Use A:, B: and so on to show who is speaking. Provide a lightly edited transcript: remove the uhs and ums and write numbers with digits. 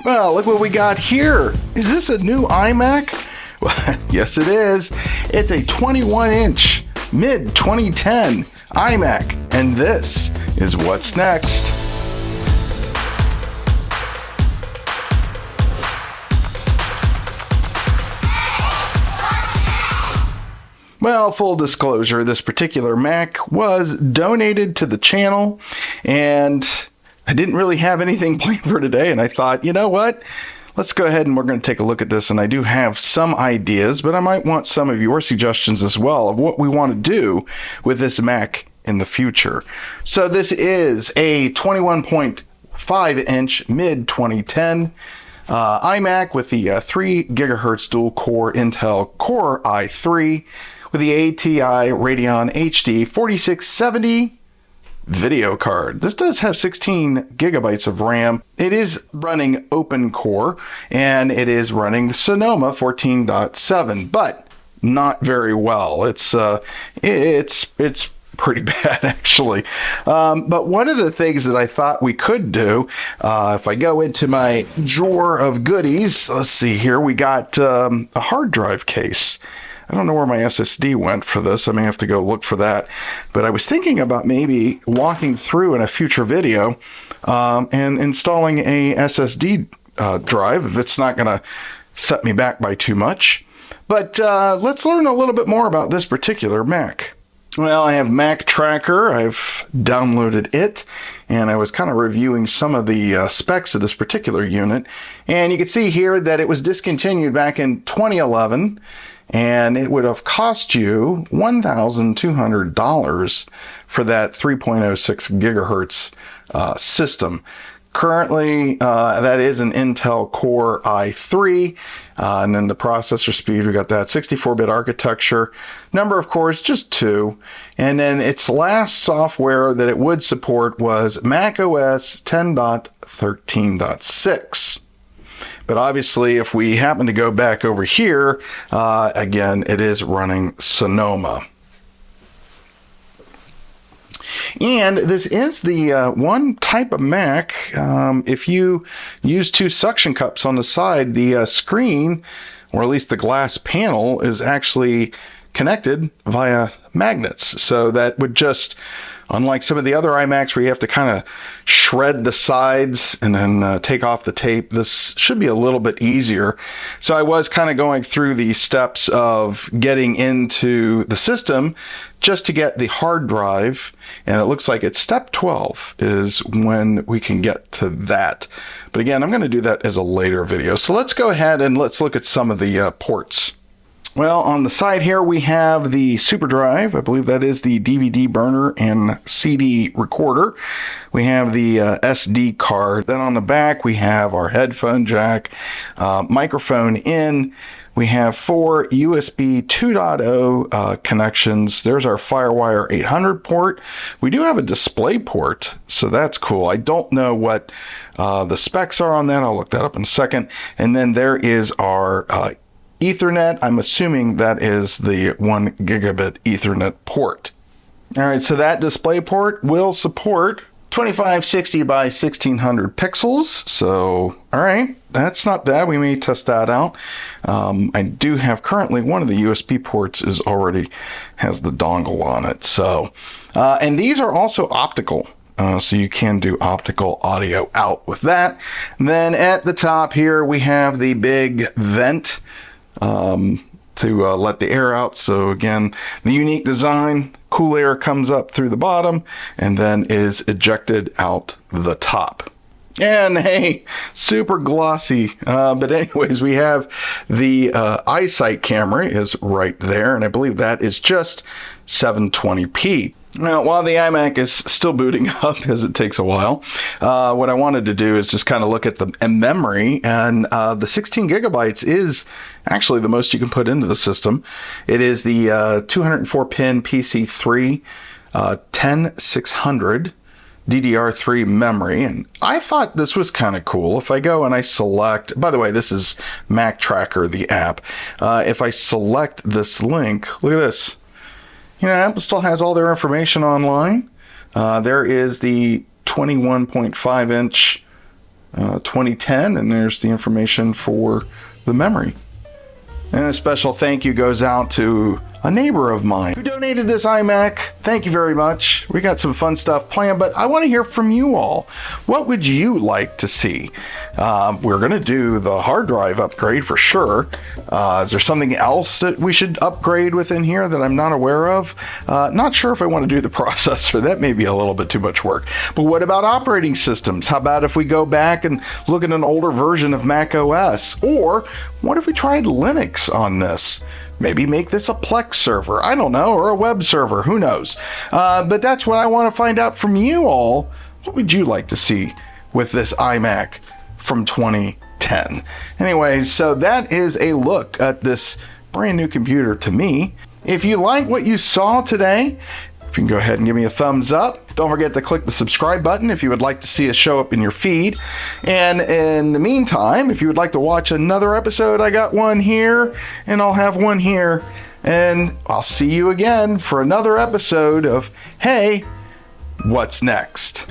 A: Well, look what we got here. Is this a new iMac? Well, yes, it is. It's a 21-inch mid-2010 iMac, and this is what's next. Well, full disclosure, this particular Mac was donated to the channel, and I didn't really have anything planned for today, and I thought, you know what? Let's go ahead and we're going to take a look at this, and I do have some ideas, but I might want some of your suggestions as well of what we want to do with this Mac in the future. So this is a 21.5-inch mid-2010 iMac with the 3 gigahertz dual-core Intel Core i3 with the ATI Radeon HD 4670 video card. This does have 16 gigabytes of RAM. It is running open core, and it is running Sonoma 14.7, but not very well. It's pretty bad, actually. But one of the things that I thought we could do, if I go into my drawer of goodies, let's see here, we got a hard drive case. I don't know where my SSD went for this. I may have to go look for that. But I was thinking about maybe walking through in a future video and installing a SSD drive if it's not going to set me back by too much. But let's learn a little bit more about this particular Mac. Well, I have Mac Tracker. I've downloaded it, and I was kind of reviewing some of the specs of this particular unit. And you can see here that it was discontinued back in 2011. And it would have cost you $1,200 for that 3.06 gigahertz system. Currently, that is an Intel Core i3, and then the processor speed, we got that 64-bit architecture. Number of cores, just 2. And then its last software that it would support was Mac OS 10.13.6. But obviously, if we happen to go back over here, again, it is running Sonoma. And this is the one type of Mac, if you use 2 suction cups on the side, the screen, or at least the glass panel, is actually connected via magnets. So that would just, unlike some of the other iMacs where you have to kind of shred the sides and then take off the tape, this should be a little bit easier. So I was kind of going through the steps of getting into the system just to get the hard drive, and it looks like it's step 12 is when we can get to that. But again, I'm going to do that as a later video. So let's go ahead and let's look at some of the ports. Well, on the side here, we have the super drive. I believe that is the DVD burner and CD recorder. We have the SD card. Then on the back, we have our headphone jack, microphone in. We have 4 USB 2.0 connections. There's our FireWire 800 port. We do have a display port, so that's cool. I don't know what the specs are on that. I'll look that up in a second. And then there is our Ethernet. I'm assuming that is the 1 gigabit Ethernet port. All right, so that display port will support 2560 by 1600 pixels. So, all right, that's not bad. We may test that out. I do have currently one of the USB ports is already has the dongle on it. So, and these are also optical. So you can do optical audio out with that. And then at the top here, we have the big vent to let the air out. So again, the unique design, cool air comes up through the bottom and then is ejected out the top. And hey, super glossy. But anyways, we have the EyeSight camera is right there, and I believe that is just 720p. Now, while the iMac is still booting up, because it takes a while, what I wanted to do is just kind of look at the memory, and the 16 gigabytes is actually the most you can put into the system. It is the 204-pin PC3 10600 DDR3 memory, and I thought this was kind of cool. If I go and I select, by the way, this is Mac Tracker, the app. If I select this link, look at this. You know, Apple still has all their information online. There is the 21.5-inch 2010, and there's the information for the memory. And a special thank you goes out to a neighbor of mine who donated this iMac. Thank you very much. We got some fun stuff planned, but I want to hear from you all. What would you like to see? We're going to do the hard drive upgrade for sure. Is there something else that we should upgrade within here that I'm not aware of? Not sure if I want to do the processor. That may be a little bit too much work. But what about operating systems? How about if we go back and look at an older version of Mac OS? Or what if we tried Linux on this? Maybe make this a Plex server, I don't know, or a web server, who knows. But that's what I want to find out from you all. What would you like to see with this iMac from 2010? Anyways, so that is a look at this brand new computer to me. If you like what you saw today, if you can go ahead and give me a thumbs up. Don't forget to click the subscribe button if you would like to see us show up in your feed. And in the meantime, if you would like to watch another episode, I got one here and I'll have one here. And I'll see you again for another episode of Hey, What's Next?